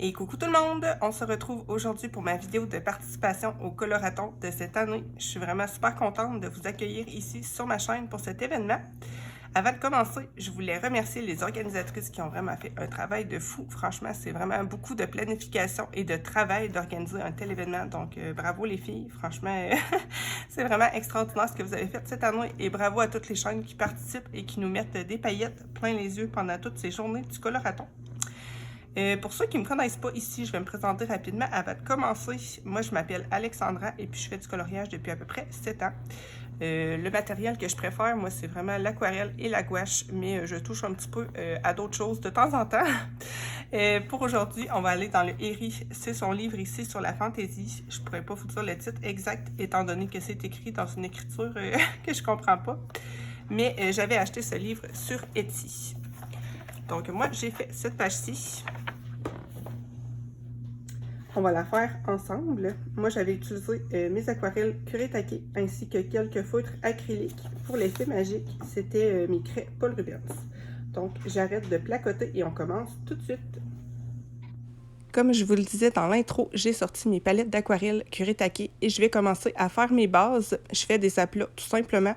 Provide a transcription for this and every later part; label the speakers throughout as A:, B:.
A: Et coucou tout le monde! On se retrouve aujourd'hui pour ma vidéo de participation au Coloraton de cette année. Je suis vraiment super contente de vous accueillir ici sur ma chaîne pour cet événement. Avant de commencer, je voulais remercier les organisatrices qui ont vraiment fait un travail de fou. Franchement, c'est vraiment beaucoup de planification et de travail d'organiser un tel événement. Donc, bravo les filles. Franchement, c'est vraiment extraordinaire ce que vous avez fait cette année. Et bravo à toutes les chaînes qui participent et qui nous mettent des paillettes plein les yeux pendant toutes ces journées du Coloraton. Pour ceux qui ne me connaissent pas ici, je vais me présenter rapidement avant de commencer. Moi, je m'appelle Alexandra et puis je fais du coloriage depuis à peu près 7 ans. Le matériel que je préfère, moi, c'est vraiment l'aquarelle et la gouache, mais je touche un petit peu à d'autres choses de temps en temps. Pour aujourd'hui, on va aller dans le Héri. C'est son livre ici sur la fantaisie. Je pourrais pas vous dire le titre exact, étant donné que c'est écrit dans une écriture que je comprends pas. Mais j'avais acheté ce livre sur Etsy. Donc moi, j'ai fait cette page-ci. On va la faire ensemble. Moi, j'avais utilisé mes aquarelles Kuretake ainsi que quelques feutres acryliques. Pour l'effet magique, c'était mes craies Paul Rubens. Donc, j'arrête de placoter et on commence tout de suite. Comme je vous le disais dans l'intro, j'ai sorti mes palettes d'aquarelle Kuretake et je vais commencer à faire mes bases. Je fais des aplats tout simplement.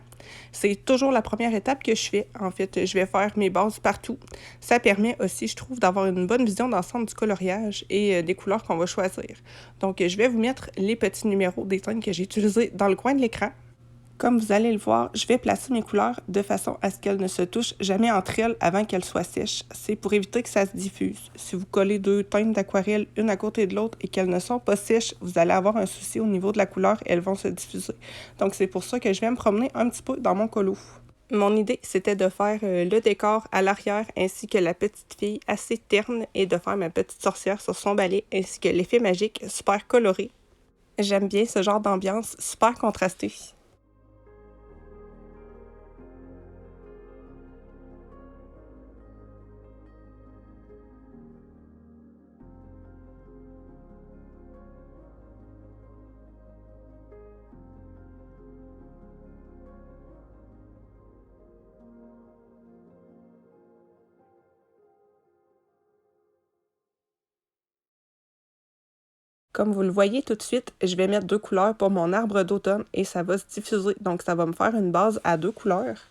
A: C'est toujours la première étape que je fais. En fait, je vais faire mes bases partout. Ça permet aussi, je trouve, d'avoir une bonne vision d'ensemble du coloriage et des couleurs qu'on va choisir. Donc, je vais vous mettre les petits numéros des teintes que j'ai utilisés dans le coin de l'écran. Comme vous allez le voir, je vais placer mes couleurs de façon à ce qu'elles ne se touchent jamais entre elles avant qu'elles soient sèches. C'est pour éviter que ça se diffuse. Si vous collez deux teintes d'aquarelle une à côté de l'autre et qu'elles ne sont pas sèches, vous allez avoir un souci au niveau de la couleur et elles vont se diffuser. Donc c'est pour ça que je vais me promener un petit peu dans mon colo. Mon idée, c'était de faire le décor à l'arrière ainsi que la petite fille assez terne et de faire ma petite sorcière sur son balai ainsi que l'effet magique super coloré. J'aime bien ce genre d'ambiance super contrastée. Comme vous le voyez tout de suite, je vais mettre deux couleurs pour mon arbre d'automne et ça va se diffuser. Donc, ça va me faire une base à deux couleurs.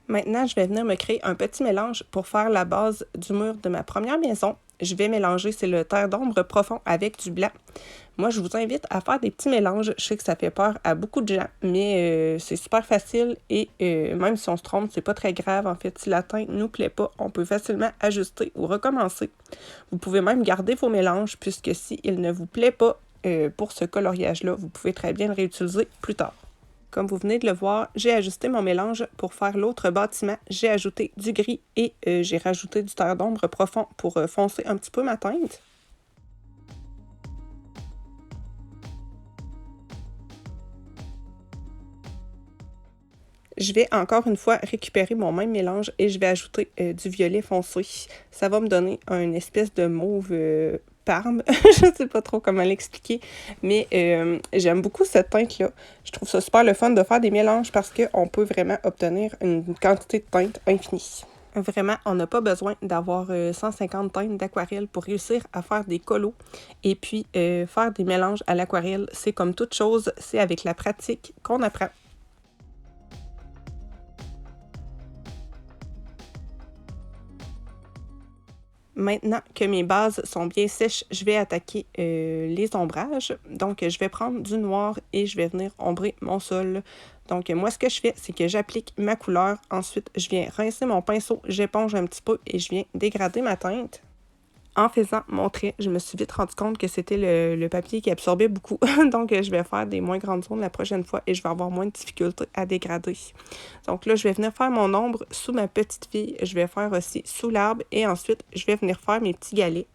A: Maintenant, je vais venir me créer un petit mélange pour faire la base du mur de ma première maison. Je vais mélanger, c'est le terre d'ombre profond avec du blanc. Moi, je vous invite à faire des petits mélanges. Je sais que ça fait peur à beaucoup de gens, mais c'est super facile et même si on se trompe, c'est pas très grave. En fait, si la teinte ne nous plaît pas, on peut facilement ajuster ou recommencer. Vous pouvez même garder vos mélanges puisque s'il ne vous plaît pas pour ce coloriage-là, vous pouvez très bien le réutiliser plus tard. Comme vous venez de le voir, j'ai ajusté mon mélange pour faire l'autre bâtiment. J'ai ajouté du gris et j'ai rajouté du terre d'ombre profond pour foncer un petit peu ma teinte. Je vais encore une fois récupérer mon même mélange et je vais ajouter du violet foncé. Ça va me donner une espèce de mauve parme. Je ne sais pas trop comment l'expliquer, mais j'aime beaucoup cette teinte-là. Je trouve ça super le fun de faire des mélanges parce qu'on peut vraiment obtenir une quantité de teinte infinie. Vraiment, on n'a pas besoin d'avoir 150 teintes d'aquarelle pour réussir à faire des colos. Et puis, faire des mélanges à l'aquarelle, c'est comme toute chose, c'est avec la pratique qu'on apprend. Maintenant que mes bases sont bien sèches, je vais attaquer les ombrages. Donc, je vais prendre du noir et je vais venir ombrer mon sol. Donc, moi, ce que je fais, c'est que j'applique ma couleur. Ensuite, je viens rincer mon pinceau, j'éponge un petit peu et je viens dégrader ma teinte. En faisant mon trait, je me suis vite rendu compte que c'était le papier qui absorbait beaucoup. Donc, je vais faire des moins grandes zones la prochaine fois et je vais avoir moins de difficultés à dégrader. Donc là, je vais venir faire mon ombre sous ma petite fille. Je vais faire aussi sous l'arbre et ensuite, je vais venir faire mes petits galets.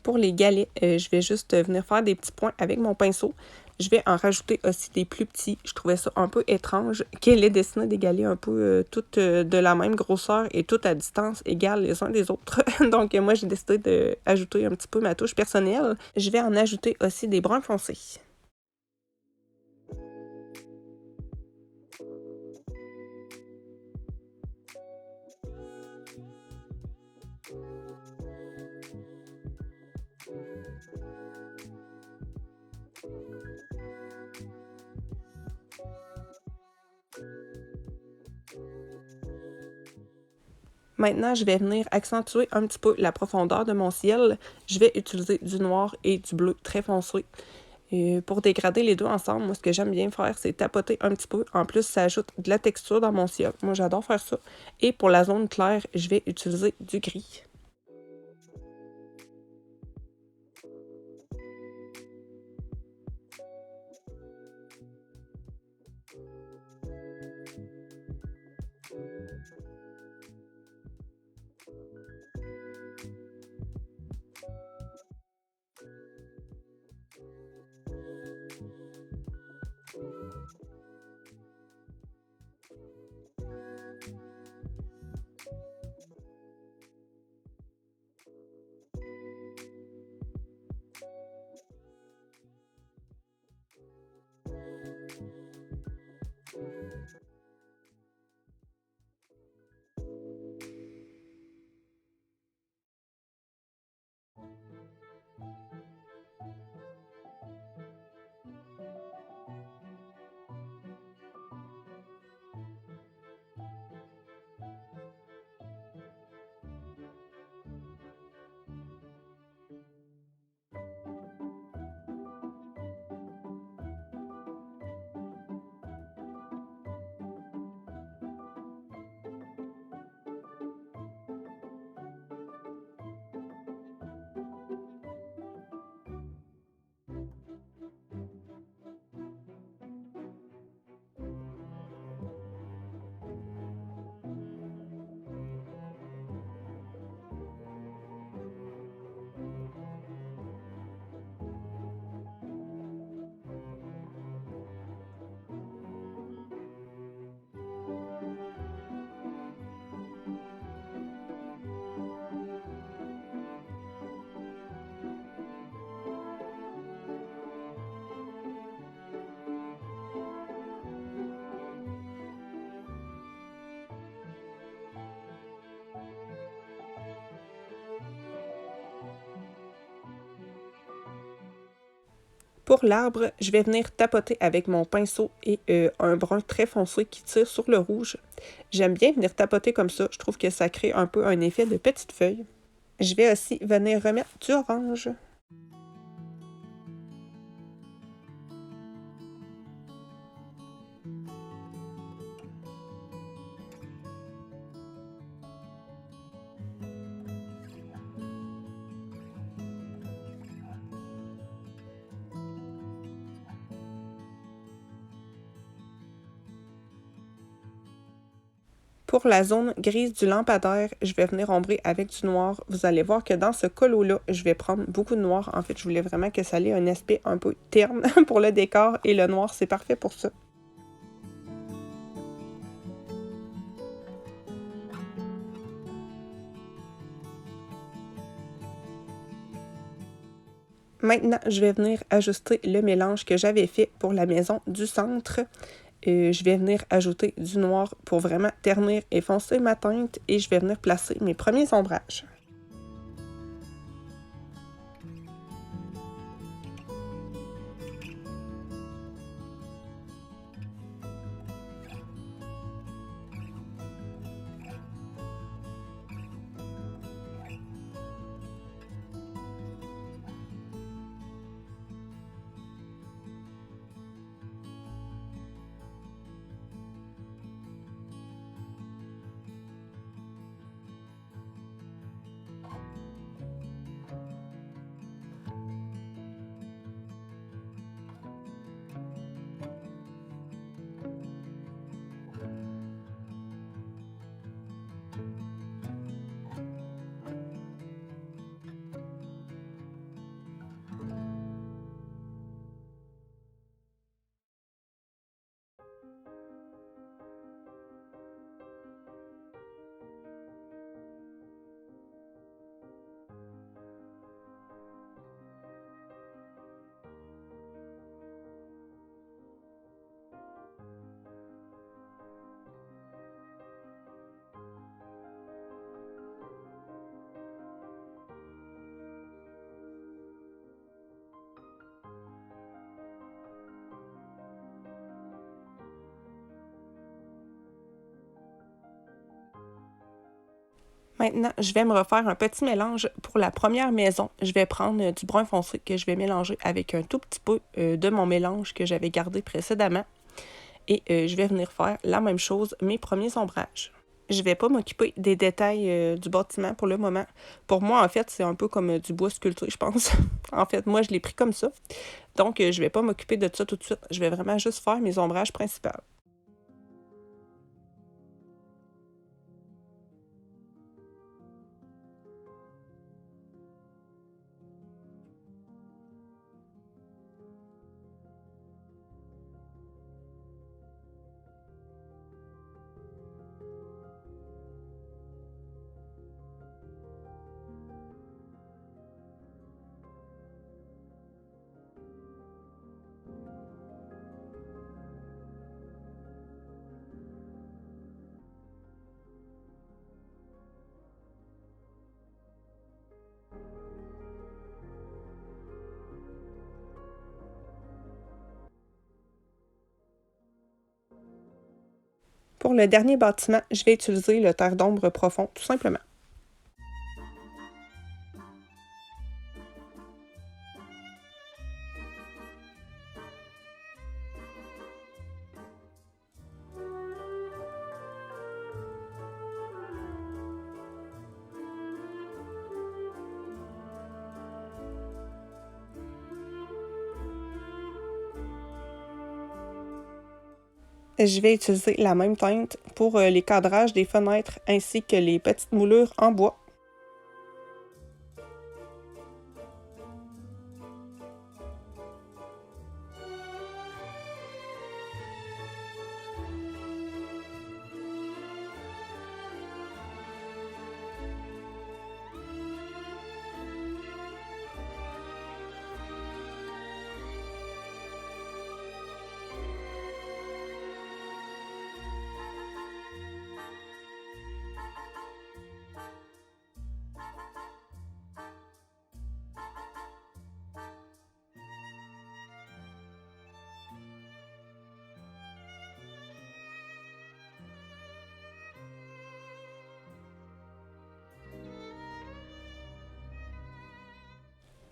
A: Pour les galets, je vais juste venir faire des petits points avec mon pinceau. Je vais en rajouter aussi des plus petits. Je trouvais ça un peu étrange qu'elle ait dessiné des galets un peu toutes de la même grosseur et toutes à distance égale les uns des autres. Donc, moi, j'ai décidé d'ajouter un petit peu ma touche personnelle. Je vais en ajouter aussi des bruns foncés. Maintenant, je vais venir accentuer un petit peu la profondeur de mon ciel. Je vais utiliser du noir et du bleu très foncé. Et pour dégrader les deux ensemble, moi, ce que j'aime bien faire, c'est tapoter un petit peu. En plus, ça ajoute de la texture dans mon ciel. Moi, j'adore faire ça. Et pour la zone claire, je vais utiliser du gris. Pour l'arbre, je vais venir tapoter avec mon pinceau et un brun très foncé qui tire sur le rouge. J'aime bien venir tapoter comme ça, je trouve que ça crée un peu un effet de petite feuille. Je vais aussi venir remettre du orange. Pour la zone grise du lampadaire, je vais venir ombrer avec du noir. Vous allez voir que dans ce colo-là, je vais prendre beaucoup de noir. En fait, je voulais vraiment que ça ait un aspect un peu terne pour le décor et le noir, c'est parfait pour ça. Maintenant, je vais venir ajuster le mélange que j'avais fait pour la maison du centre. Je vais venir ajouter du noir pour vraiment ternir et foncer ma teinte et je vais venir placer mes premiers ombrages. Maintenant, je vais me refaire un petit mélange pour la première maison. Je vais prendre du brun foncé que je vais mélanger avec un tout petit peu de mon mélange que j'avais gardé précédemment. Et je vais venir faire la même chose, mes premiers ombrages. Je vais pas m'occuper des détails du bâtiment pour le moment. Pour moi, en fait, c'est un peu comme du bois sculpté, je pense. En fait, moi, je l'ai pris comme ça. Donc, je vais pas m'occuper de ça tout de suite. Je vais vraiment juste faire mes ombrages principaux. Pour le dernier bâtiment, je vais utiliser le terre d'ombre profond, tout simplement. Je vais utiliser la même teinte pour les cadrages des fenêtres ainsi que les petites moulures en bois.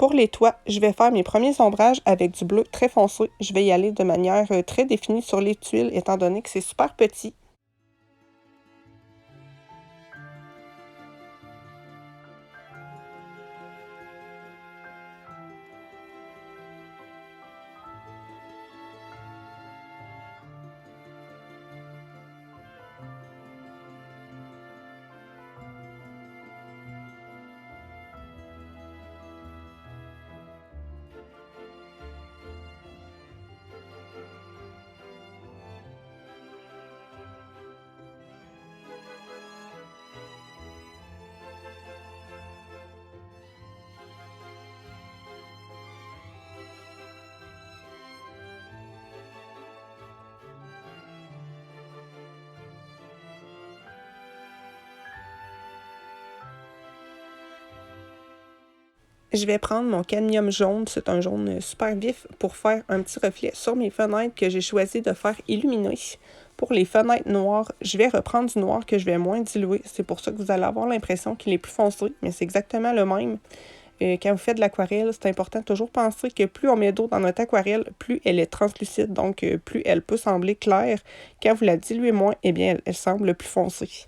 A: Pour les toits, je vais faire mes premiers ombrages avec du bleu très foncé. Je vais y aller de manière très définie sur les tuiles, étant donné que c'est super petit. Je vais prendre mon cadmium jaune, c'est un jaune super vif, pour faire un petit reflet sur mes fenêtres que j'ai choisi de faire illuminer. Pour les fenêtres noires, je vais reprendre du noir que je vais moins diluer. C'est pour ça que vous allez avoir l'impression qu'il est plus foncé, mais c'est exactement le même. Quand vous faites de l'aquarelle, c'est important de toujours penser que plus on met d'eau dans notre aquarelle, plus elle est translucide, donc plus elle peut sembler claire. Quand vous la diluez moins, eh bien, elle semble plus foncée.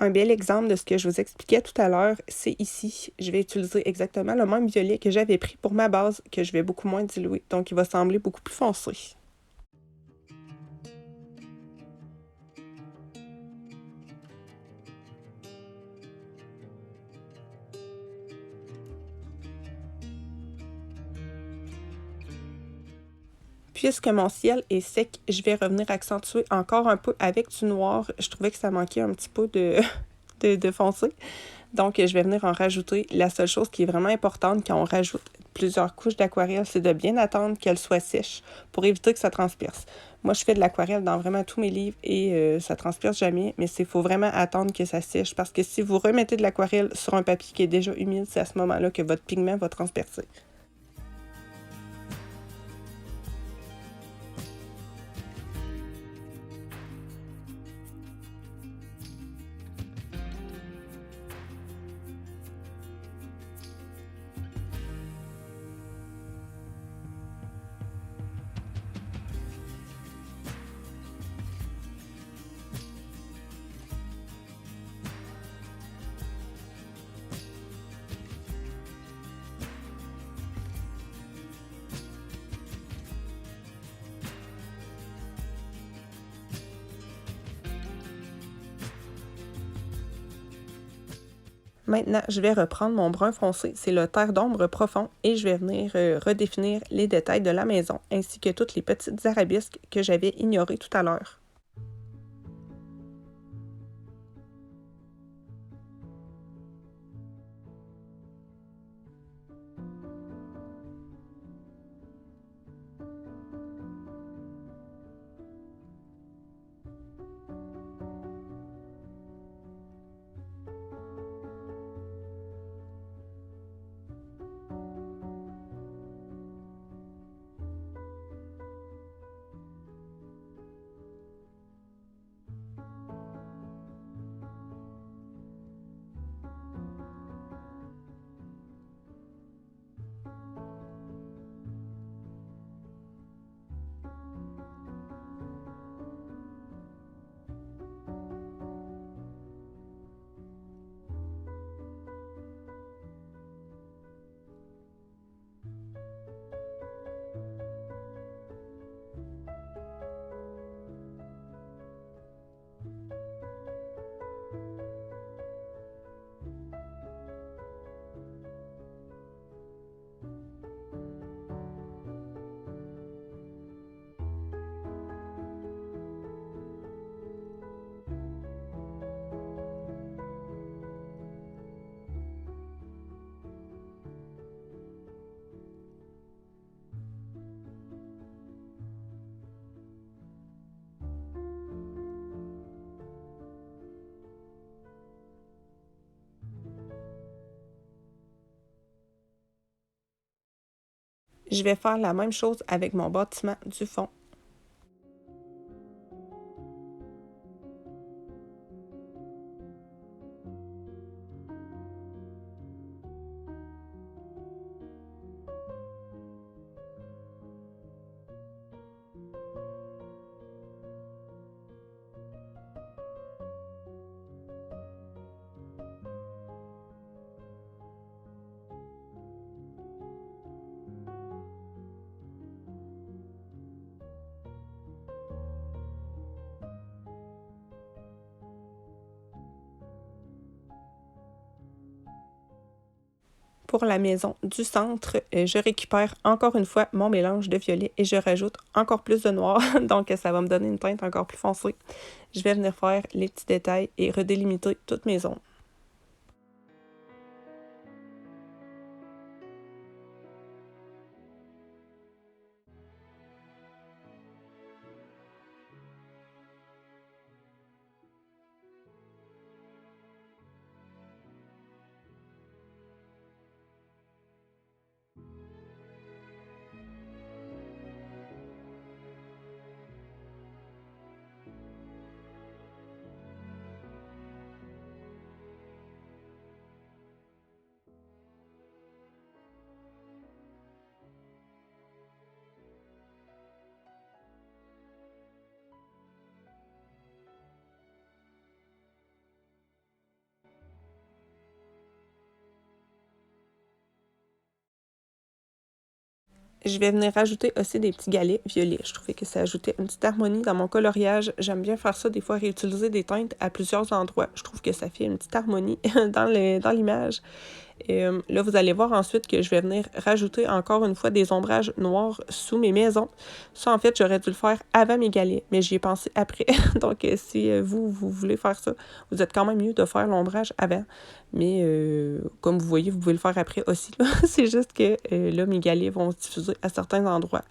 A: Un bel exemple de ce que je vous expliquais tout à l'heure, c'est ici. Je vais utiliser exactement le même violet que j'avais pris pour ma base, que je vais beaucoup moins diluer. Donc, il va sembler beaucoup plus foncé. Puisque mon ciel est sec, je vais revenir accentuer encore un peu avec du noir. Je trouvais que ça manquait un petit peu de foncé. Donc, je vais venir en rajouter. La seule chose qui est vraiment importante quand on rajoute plusieurs couches d'aquarelle, c'est de bien attendre qu'elle soit sèche pour éviter que ça transperce. Moi, je fais de l'aquarelle dans vraiment tous mes livres et ça transperce jamais, mais il faut vraiment attendre que ça sèche parce que si vous remettez de l'aquarelle sur un papier qui est déjà humide, c'est à ce moment-là que votre pigment va transpercer. Maintenant, je vais reprendre mon brun foncé, c'est le terre d'ombre profond, et je vais venir redéfinir les détails de la maison, ainsi que toutes les petites arabesques que j'avais ignorées tout à l'heure. Je vais faire la même chose avec mon bâtiment du fond. Pour la maison du centre, je récupère encore une fois mon mélange de violet et je rajoute encore plus de noir, donc ça va me donner une teinte encore plus foncée. Je vais venir faire les petits détails et redélimiter toutes mes zones. Je vais venir rajouter aussi des petits galets violets. Je trouvais que ça ajoutait une petite harmonie dans mon coloriage. J'aime bien faire ça, des fois, réutiliser des teintes à plusieurs endroits. Je trouve que ça fait une petite harmonie dans l'image. Et là, vous allez voir ensuite que je vais venir rajouter encore une fois des ombrages noirs sous mes maisons. Ça, en fait, j'aurais dû le faire avant mes galets, mais j'y ai pensé après. Donc, si vous voulez faire ça, vous êtes quand même mieux de faire l'ombrage avant. Mais comme vous voyez, vous pouvez le faire après aussi. C'est juste que là, mes galets vont se diffuser à certains endroits.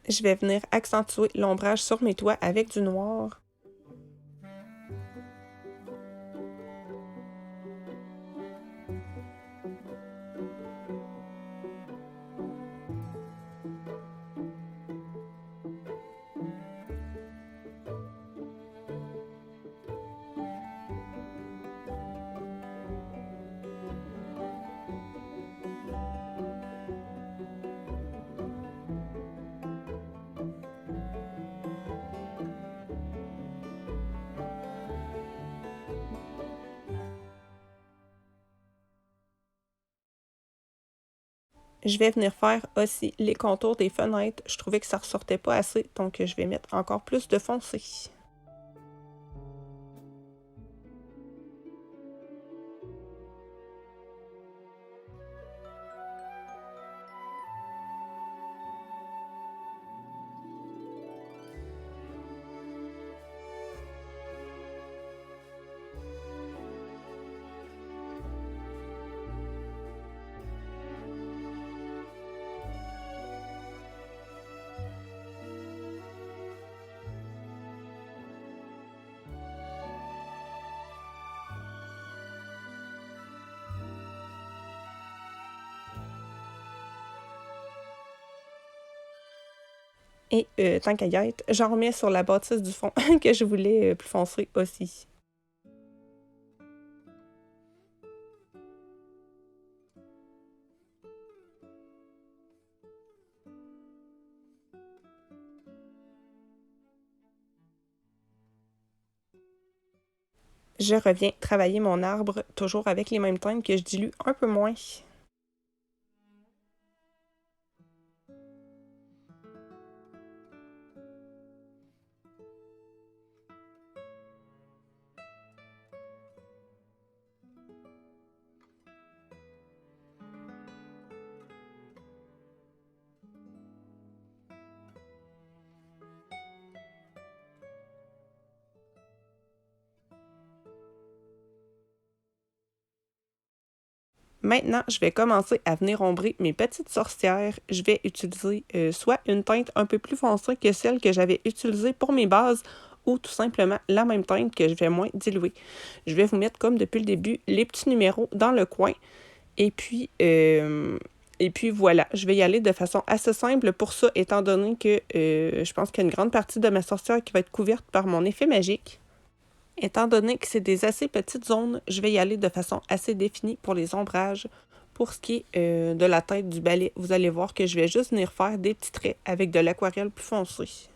A: Je vais venir accentuer l'ombrage sur mes toits avec du noir. Je vais venir faire aussi les contours des fenêtres. Je trouvais que ça ressortait pas assez, donc je vais mettre encore plus de foncé. Et tant qu'à y être, j'en remets sur la bâtisse du fond que je voulais plus foncé aussi. Je reviens travailler mon arbre, toujours avec les mêmes teintes que je dilue un peu moins. Maintenant, je vais commencer à venir ombrer mes petites sorcières. Je vais utiliser soit une teinte un peu plus foncée que celle que j'avais utilisée pour mes bases ou tout simplement la même teinte que je vais moins diluer. Je vais vous mettre, comme depuis le début, les petits numéros dans le coin. Et puis voilà, je vais y aller de façon assez simple pour ça, étant donné que je pense qu'il y a une grande partie de ma sorcière qui va être couverte par mon effet magique. Étant donné que c'est des assez petites zones, je vais y aller de façon assez définie pour les ombrages. Pour ce qui est de la tête du balai, vous allez voir que je vais juste venir faire des petits traits avec de l'aquarelle plus foncée.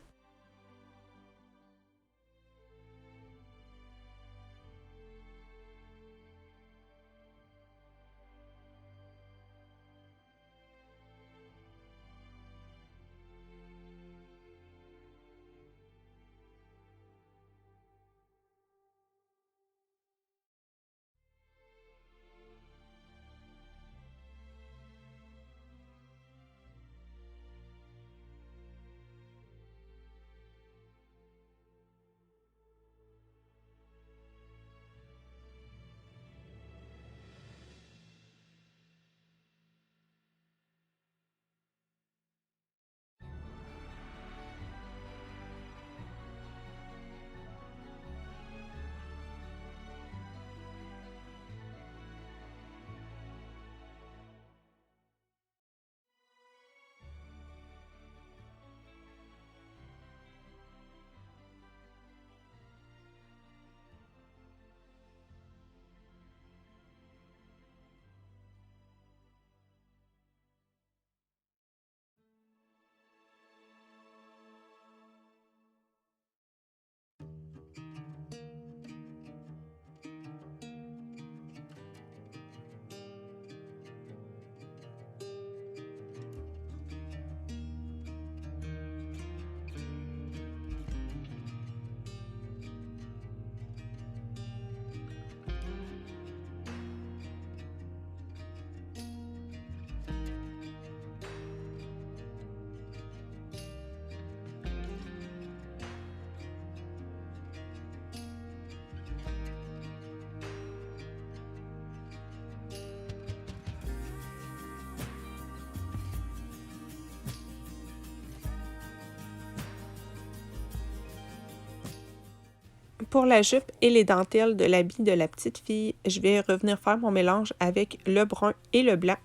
A: Pour la jupe et les dentelles de l'habit de la petite fille, je vais revenir faire mon mélange avec le brun et le blanc.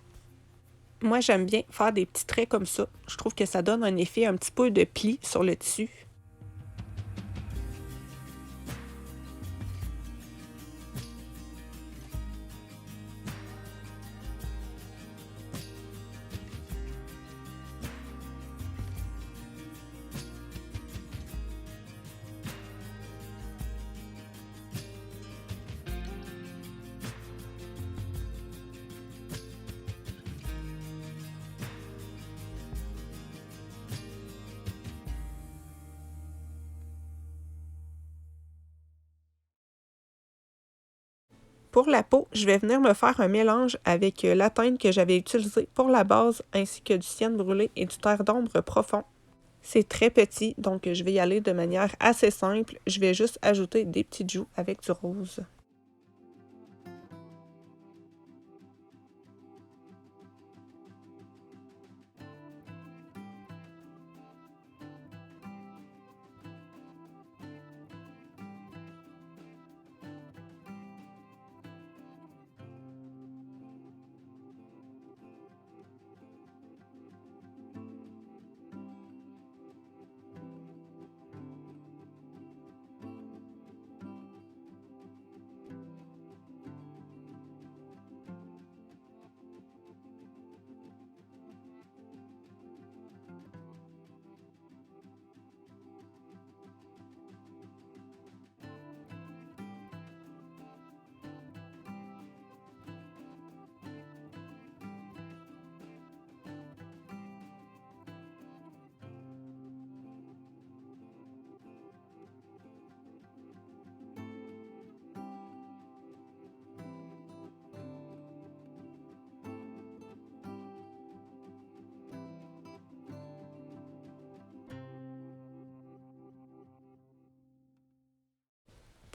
A: Moi, j'aime bien faire des petits traits comme ça. Je trouve que ça donne un effet un petit peu de pli sur le tissu. Pour la peau, je vais venir me faire un mélange avec la teinte que j'avais utilisée pour la base, ainsi que du cyan brûlé et du terre d'ombre profond. C'est très petit, donc je vais y aller de manière assez simple. Je vais juste ajouter des petites joues avec du rose.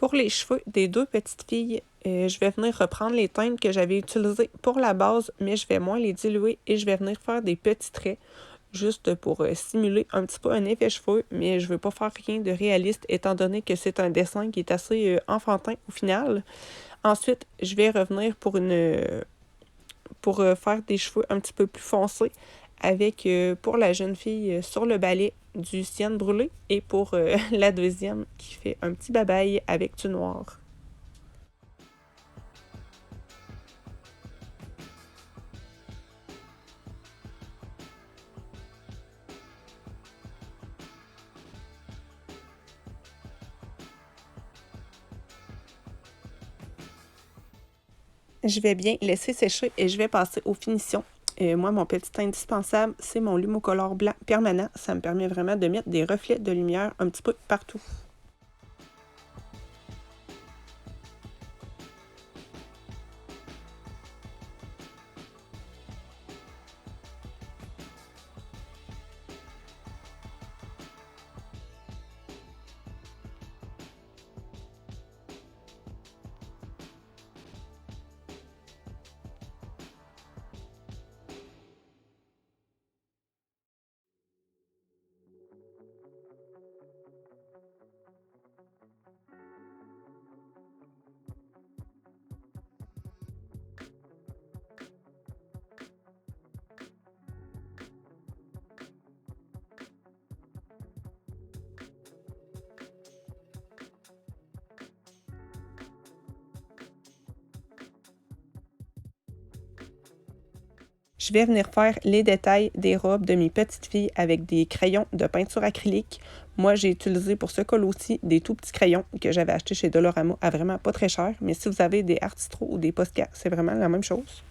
A: Pour les cheveux des deux petites filles, je vais venir reprendre les teintes que j'avais utilisées pour la base, mais je vais moins les diluer et je vais venir faire des petits traits, juste pour simuler un petit peu un effet cheveux, mais je ne veux pas faire rien de réaliste étant donné que c'est un dessin qui est assez enfantin au final. Ensuite, je vais revenir pour faire des cheveux un petit peu plus foncés avec, pour la jeune fille sur le balai, du cyan brûlé et pour la deuxième qui fait un petit babaille avec du noir. Je vais bien laisser sécher et je vais passer aux finitions. Moi, mon petit indispensable, c'est mon Lumocolor blanc permanent. Ça me permet vraiment de mettre des reflets de lumière un petit peu partout. Je vais venir faire les détails des robes de mes petites filles avec des crayons de peinture acrylique. Moi, j'ai utilisé pour ce col aussi des tout petits crayons que j'avais achetés chez Dolorama à vraiment pas très cher. Mais si vous avez des Artistro ou des Posca, c'est vraiment la même chose.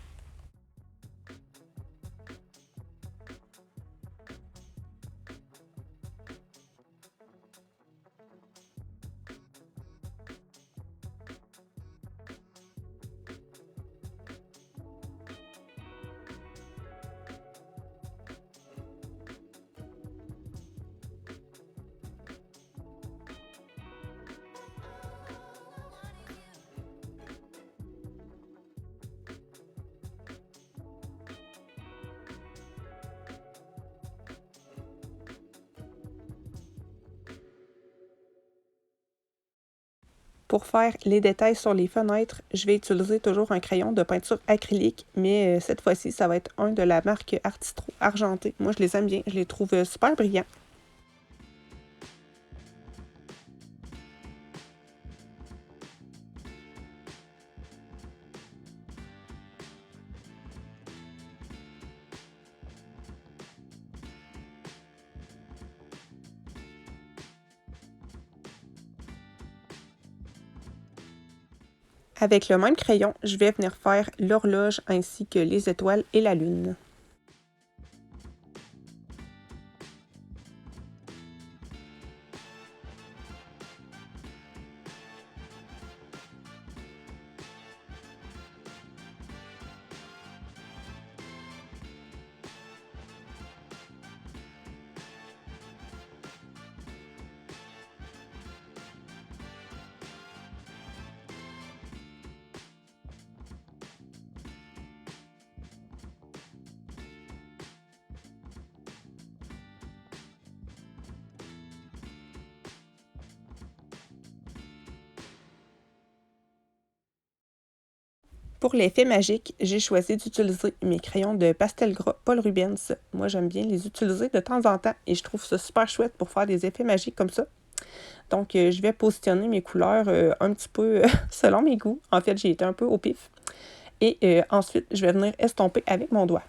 A: Pour faire les détails sur les fenêtres, je vais utiliser toujours un crayon de peinture acrylique, mais cette fois-ci, ça va être un de la marque Artistro argenté. Moi, je les aime bien, je les trouve super brillants. Avec le même crayon, je vais venir faire l'horloge ainsi que les étoiles et la lune. Pour l'effet magique, j'ai choisi d'utiliser mes crayons de pastel gras Paul Rubens. Moi, j'aime bien les utiliser de temps en temps et je trouve ça super chouette pour faire des effets magiques comme ça. Donc, je vais positionner mes couleurs un petit peu selon mes goûts. En fait, j'ai été un peu au pif. Et ensuite, je vais venir estomper avec mon doigt.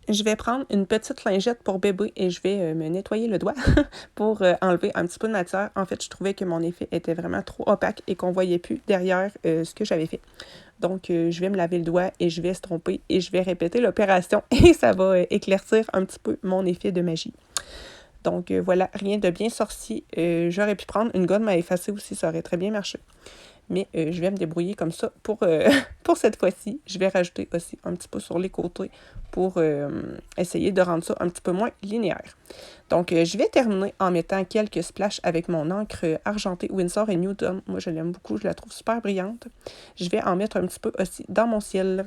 A: Je vais prendre une petite lingette pour bébé et je vais me nettoyer le doigt pour enlever un petit peu de matière. En fait, je trouvais que mon effet était vraiment trop opaque et qu'on voyait plus derrière ce que j'avais fait. Donc, je vais me laver le doigt et je vais estomper et je vais répéter l'opération et ça va éclaircir un petit peu mon effet de magie. Donc voilà, rien de bien sorcier. J'aurais pu prendre une gomme à effacer aussi, ça aurait très bien marché. Mais je vais me débrouiller comme ça pour, pour cette fois-ci. Je vais rajouter aussi un petit peu sur les côtés pour essayer de rendre ça un petit peu moins linéaire. Donc, je vais terminer en mettant quelques splashes avec mon encre argentée Winsor & Newton. Moi, je l'aime beaucoup, je la trouve super brillante. Je vais en mettre un petit peu aussi dans mon ciel.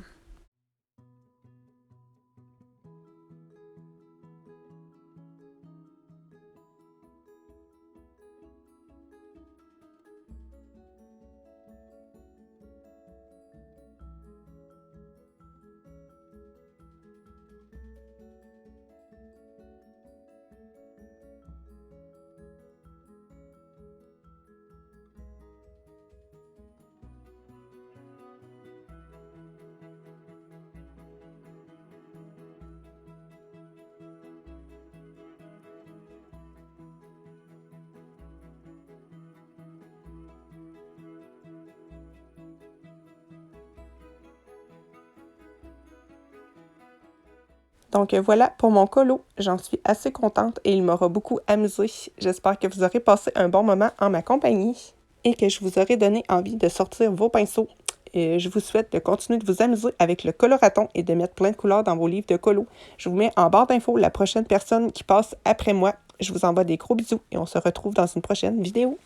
A: Donc voilà pour mon colo, j'en suis assez contente et il m'aura beaucoup amusé. J'espère que vous aurez passé un bon moment en ma compagnie et que je vous aurai donné envie de sortir vos pinceaux. Et je vous souhaite de continuer de vous amuser avec le coloraton et de mettre plein de couleurs dans vos livres de colo. Je vous mets en barre d'infos la prochaine personne qui passe après moi. Je vous envoie des gros bisous et on se retrouve dans une prochaine vidéo.